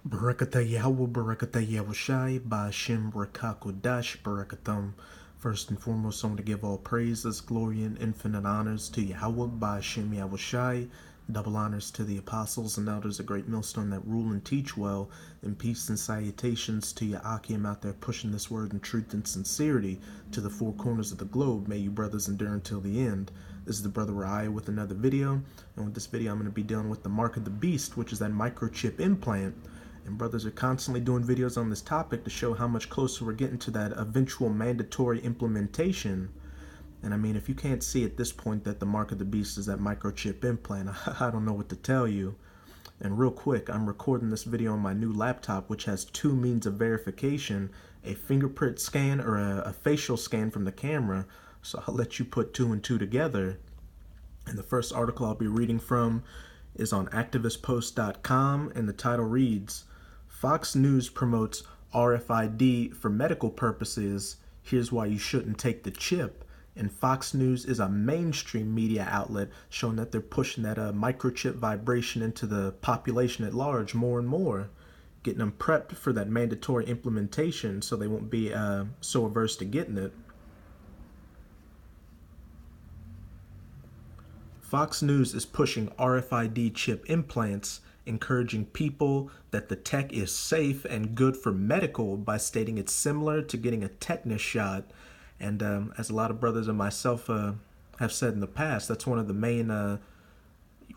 Barakata Yahweh, Barakata Yahushai, Ba'ashem, Rakakodash, Barakatam. First and foremost, I want to give all praises, glory, and infinite honors to Yahweh, Ba'ashem Yahushai. Double honors to the apostles and elders of Great Millstone that rule and teach well, and peace and salutations to your Akim out there pushing this word in truth and sincerity to the four corners of the globe. May you brothers endure until the end. This is the brother Raya with another video, and with this video I'm going to be dealing with the mark of the beast, which is that microchip implant. And brothers are constantly doing videos on this topic to show how much closer we're getting to that eventual mandatory implementation. And I mean, if you can't see at this point that the mark of the beast is that microchip implant, I don't know what to tell you. And real quick, I'm recording this video on my new laptop, which has two means of verification, a fingerprint scan or a facial scan from the camera. So I'll let you put two and two together. And the first article I'll be reading from is on activistpost.com, and the title reads, Fox News promotes RFID for medical purposes. Here's why you shouldn't take the chip. And Fox News is a mainstream media outlet showing that they're pushing that microchip vibration into the population at large more and more, getting them prepped for that mandatory implementation so they won't be so averse to getting it. Fox News is pushing RFID chip implants, encouraging people that the tech is safe and good for medical by stating it's similar to getting a tetanus shot. And as a lot of brothers and myself have said in the past, that's one of the main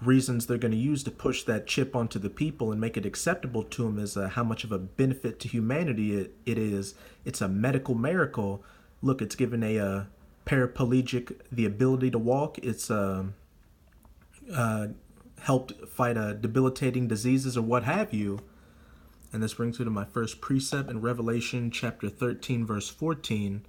reasons they're going to use to push that chip onto the people and make it acceptable to them is how much of a benefit to humanity it is. It's a medical miracle. Look, it's given a paraplegic the ability to walk. It's helped fight debilitating diseases or what have you. And this brings me to my first precept in Revelation chapter 13 verse 14.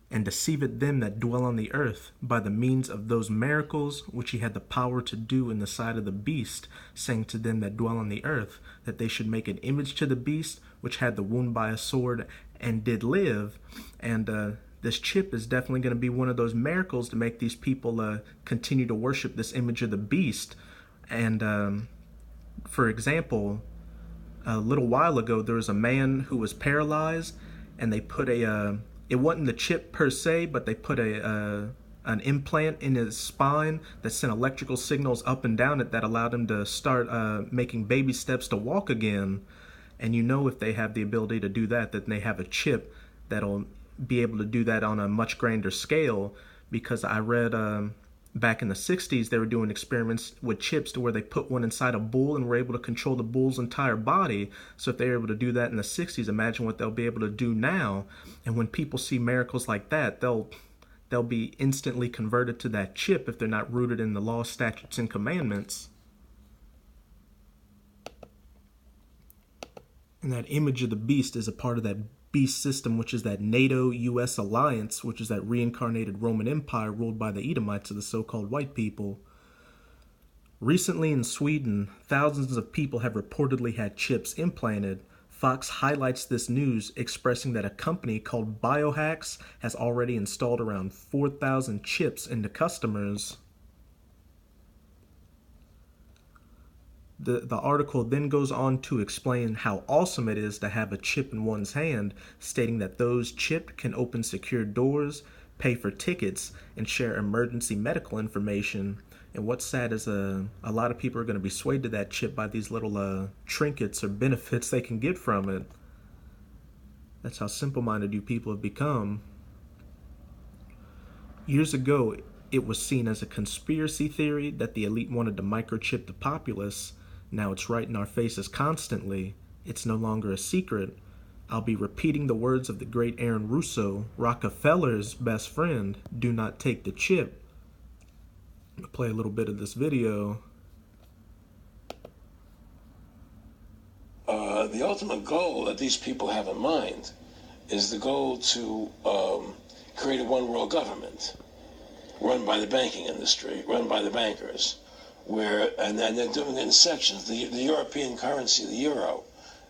And deceiveth them that dwell on the earth by the means of those miracles which he had the power to do in the sight of the beast, saying to them that dwell on the earth that they should make an image to the beast which had the wound by a sword and did live. And this chip is definitely going to be one of those miracles to make these people continue to worship this image of the beast. And for example, a little while ago, there was a man who was paralyzed, and they put it wasn't the chip per se, but they put an implant in his spine that sent electrical signals up and down it that allowed him to start making baby steps to walk again. And you know, if they have the ability to do that, then they have a chip that'll be able to do that on a much grander scale, because I read back in the 60s they were doing experiments with chips to where they put one inside a bull and were able to control the bull's entire body. So if they were able to do that in the 60s, imagine what they'll be able to do now. And when people see miracles like that, they'll be instantly converted to that chip if they're not rooted in the law, statutes, and commandments. And that image of the beast is a part of that beast system, which is that NATO-US alliance, which is that reincarnated Roman Empire ruled by the Edomites, or the so-called white people. Recently in Sweden, thousands of people have reportedly had chips implanted. Fox highlights this news, expressing that a company called Biohacks has already installed around 4,000 chips into customers. The article then goes on to explain how awesome it is to have a chip in one's hand, stating that those chipped can open secure doors, pay for tickets, and share emergency medical information. And what's sad is a lot of people are going to be swayed to that chip by these little trinkets or benefits they can get from it. That's how simple-minded you people have become. Years ago, it was seen as a conspiracy theory that the elite wanted to microchip the populace. Now it's right in our faces constantly. It's no longer a secret. I'll be repeating the words of the great Aaron Russo, Rockefeller's best friend: do not take the chip. I'll play a little bit of this video. The ultimate goal that these people have in mind is the goal to create a one-world government run by the banking industry, run by the bankers, and then they're doing it in sections. The European currency, the euro,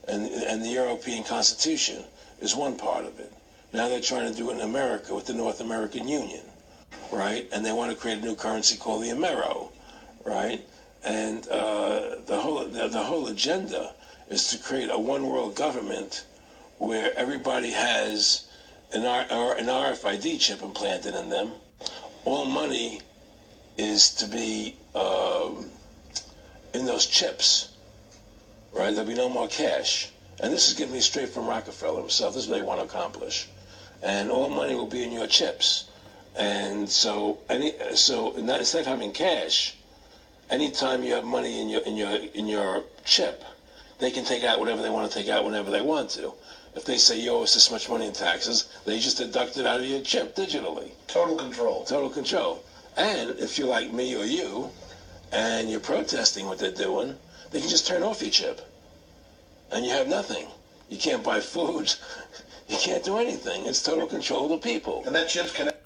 and the European Constitution is one part of it. Now they're trying to do it in America with the North American Union, right? And they want to create a new currency called the Amero, right? And the whole agenda is to create a one world government where everybody has an RFID chip implanted in them. All money is to be in those chips, right? There'll be no more cash. And this is getting me straight from Rockefeller himself. This is what they want to accomplish. And all money will be in your chips. And so instead of having cash, anytime you have money in your chip, they can take out whatever they want to take out whenever they want to. If they say you owe us this much money in taxes, they just deduct it out of your chip digitally. Total control. Total control. And if you're like me or you, and you're protesting what they're doing, they can just turn off your chip. And you have nothing. You can't buy food. You can't do anything. It's total control of the people. And that chip's connected.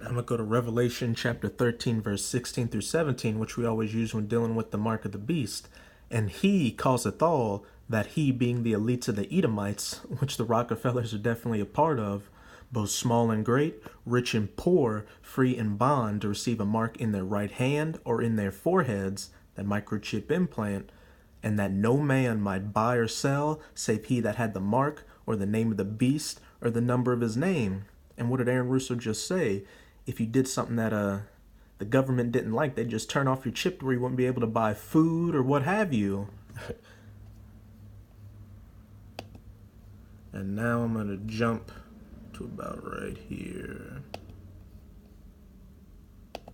I'm going to go to Revelation chapter 13, verse 16 through 17, which we always use when dealing with the mark of the beast. And he causeth all, that he being the elites of the Edomites, which the Rockefellers are definitely a part of, both small and great, rich and poor, free and bond, to receive a mark in their right hand or in their foreheads, that microchip implant, and that no man might buy or sell, save he that had the mark, or the name of the beast, or the number of his name. And what did Aaron Russo just say? If you did something that the government didn't like, they'd just turn off your chip where you wouldn't be able to buy food or what have you. And now I'm going to jump to about right here.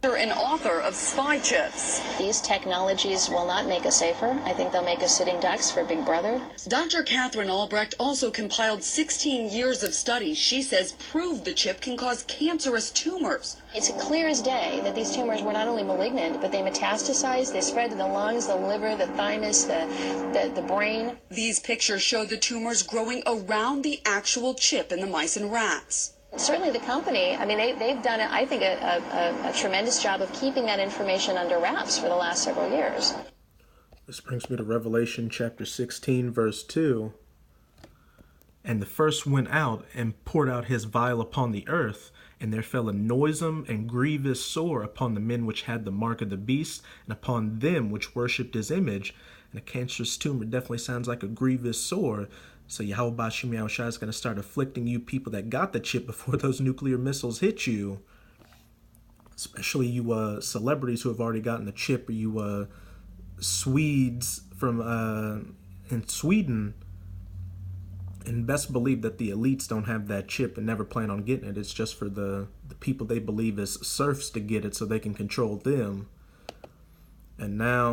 And author of Spy Chips. These technologies will not make us safer. I think they'll make us sitting ducks for Big Brother. Dr. Catherine Albrecht also compiled 16 years of studies she says prove the chip can cause cancerous tumors. It's clear as day that these tumors were not only malignant, but they metastasize, they spread to the lungs, the liver, the thymus, the brain. These pictures show the tumors growing around the actual chip in the mice and rats. Certainly the company, I mean, they've done, I think, a tremendous job of keeping that information under wraps for the last several years. This brings me to Revelation chapter 16, verse 2. And the first went out and poured out his vial upon the earth, and there fell a noisome and grievous sore upon the men which had the mark of the beast, and upon them which worshipped his image. And a cancerous tumor definitely sounds like a grievous sore. So Yahweh Bashim Yahushua is going to start afflicting you people that got the chip before those nuclear missiles hit you. Especially you celebrities who have already gotten the chip, or you Swedes from in Sweden. And best believe that the elites don't have that chip and never plan on getting it. It's just for the people they believe is serfs to get it so they can control them. And now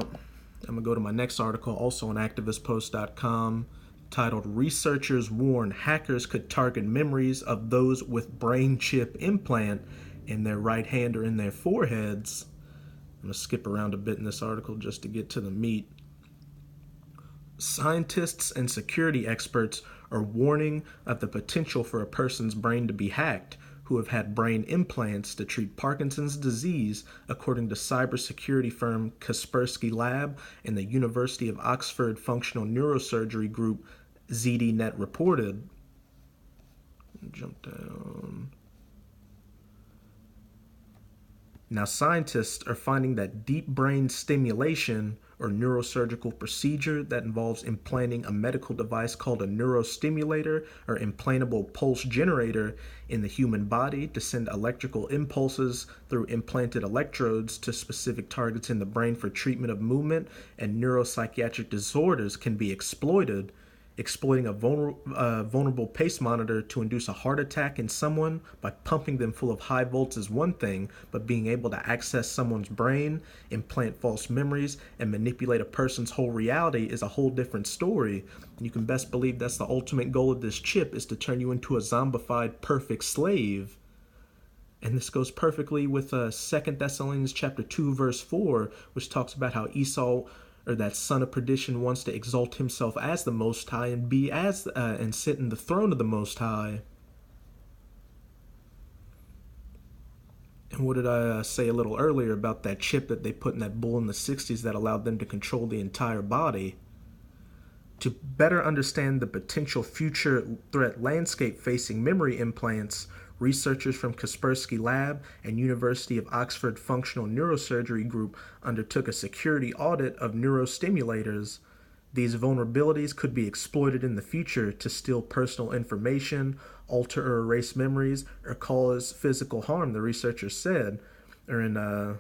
I'm going to go to my next article, also on activistpost.com, titled Researchers Warn Hackers Could Target Memories of Those with Brain Chip Implant in their right hand or in their foreheads. I'm going to skip around a bit in this article just to get to the meat. Scientists and security experts are warning of the potential for a person's brain to be hacked who have had brain implants to treat Parkinson's disease, according to cybersecurity firm Kaspersky Lab and the University of Oxford Functional Neurosurgery Group ZDNet reported. Jump down. Now, scientists are finding that deep brain stimulation, or neurosurgical procedure that involves implanting a medical device called a neurostimulator or implantable pulse generator in the human body to send electrical impulses through implanted electrodes to specific targets in the brain for treatment of movement and neuropsychiatric disorders can be exploited. Exploiting a vulnerable pace monitor to induce a heart attack in someone by pumping them full of high volts is one thing, but being able to access someone's brain, implant false memories, and manipulate a person's whole reality is a whole different story. And you can best believe that's the ultimate goal of this chip, is to turn you into a zombified perfect slave. And this goes perfectly with 2 Thessalonians chapter 2, verse 4, which talks about how Esau, or that son of perdition, wants to exalt himself as the Most High and be as and sit in the throne of the Most High. And what did I say a little earlier about that chip that they put in that bull in the 60s that allowed them to control the entire body? To better understand the potential future threat landscape facing memory implants, researchers from Kaspersky Lab and University of Oxford Functional Neurosurgery Group undertook a security audit of neurostimulators. These vulnerabilities could be exploited in the future to steal personal information, alter or erase memories, or cause physical harm, the researchers said, or in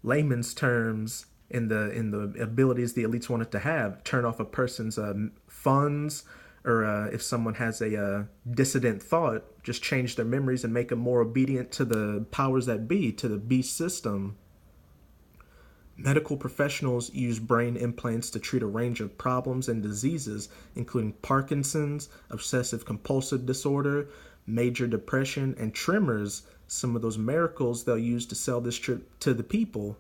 layman's terms, in the abilities the elites wanted to have, turn off a person's funds, or if someone has a dissident thought, just change their memories and make them more obedient to the powers that be, to the beast system. Medical professionals use brain implants to treat a range of problems and diseases, including Parkinson's, obsessive compulsive disorder, major depression, and tremors, some of those miracles they'll use to sell this trip to the people.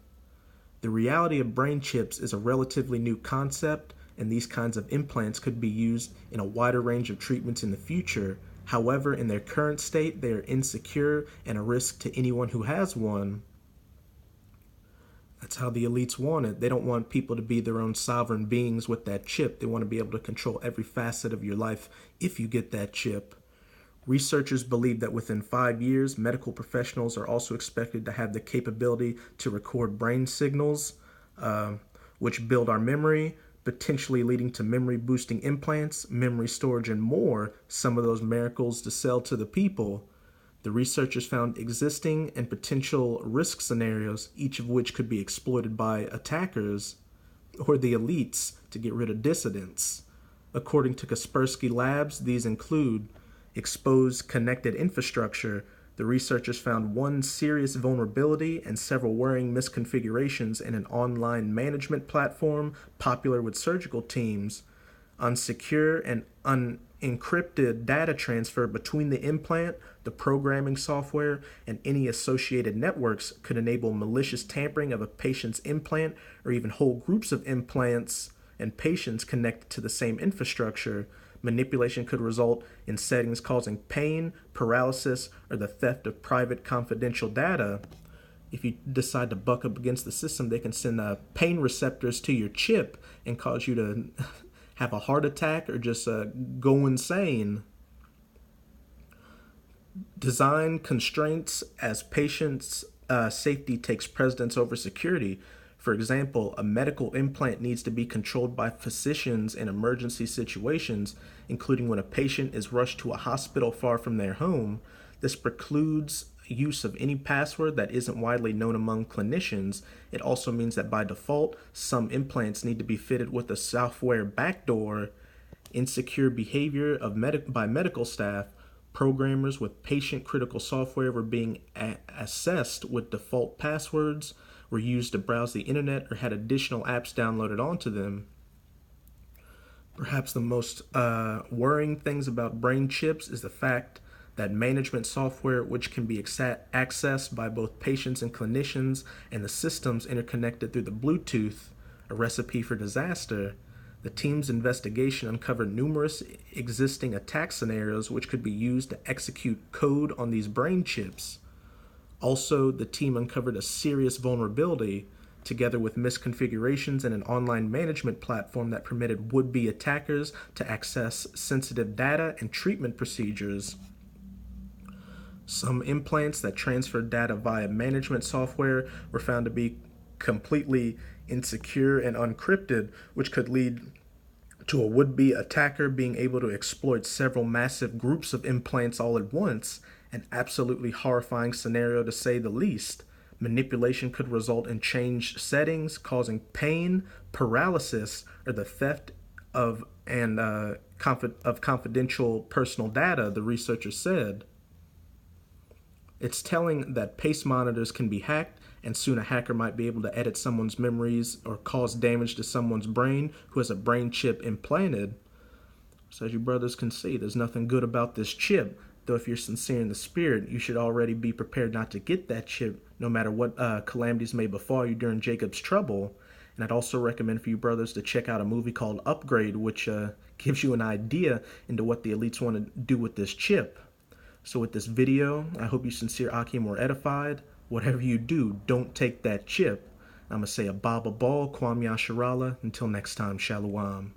The reality of brain chips is a relatively new concept, and these kinds of implants could be used in a wider range of treatments in the future. However, in their current state, they are insecure and a risk to anyone who has one. That's how the elites want it. They don't want people to be their own sovereign beings with that chip. They want to be able to control every facet of your life if you get that chip. Researchers believe that within 5 years, medical professionals are also expected to have the capability to record brain signals, which build our memory, potentially leading to memory-boosting implants, memory storage, and more, some of those miracles to sell to the people. The researchers found existing and potential risk scenarios, each of which could be exploited by attackers or the elites to get rid of dissidents. According to Kaspersky Labs, these include exposed connected infrastructure. The researchers found one serious vulnerability and several worrying misconfigurations in an online management platform popular with surgical teams. Unsecure and unencrypted data transfer between the implant, the programming software, and any associated networks could enable malicious tampering of a patient's implant or even whole groups of implants and patients connected to the same infrastructure. Manipulation could result in settings causing pain, paralysis, or the theft of private confidential data. If you decide to buck up against the system, they can send pain receptors to your chip and cause you to have a heart attack or just go insane. Design constraints as patients' safety takes precedence over security. For example, a medical implant needs to be controlled by physicians in emergency situations, including when a patient is rushed to a hospital far from their home. This precludes use of any password that isn't widely known among clinicians. It also means that by default, some implants need to be fitted with a software backdoor. Insecure behavior by medical staff. Programmers with patient-critical software were being assessed with default passwords, were used to browse the internet, or had additional apps downloaded onto them. Perhaps the most worrying things about brain chips is the fact that management software, which can be accessed by both patients and clinicians, and the systems interconnected through the Bluetooth, a recipe for disaster. The team's investigation uncovered numerous existing attack scenarios which could be used to execute code on these brain chips. Also, the team uncovered a serious vulnerability, together with misconfigurations in an online management platform that permitted would-be attackers to access sensitive data and treatment procedures. Some implants that transferred data via management software were found to be completely insecure and unencrypted, which could lead to a would-be attacker being able to exploit several massive groups of implants all at once, an absolutely horrifying scenario to say the least. Manipulation could result in changed settings, causing pain, paralysis, or the theft of confidential personal data, the researcher said. It's telling that pace monitors can be hacked, and soon a hacker might be able to edit someone's memories or cause damage to someone's brain who has a brain chip implanted. So as you brothers can see, there's nothing good about this chip, though if you're sincere in the spirit, you should already be prepared not to get that chip, no matter what calamities may befall you during Jacob's trouble. And I'd also recommend for you brothers to check out a movie called Upgrade, which gives you an idea into what the elites want to do with this chip. So with this video, I hope you sincere Akim were edified. Whatever you do, don't take that chip. I'm going to say a Baba Ball, Kwam Yasharala. Until next time, Shalom.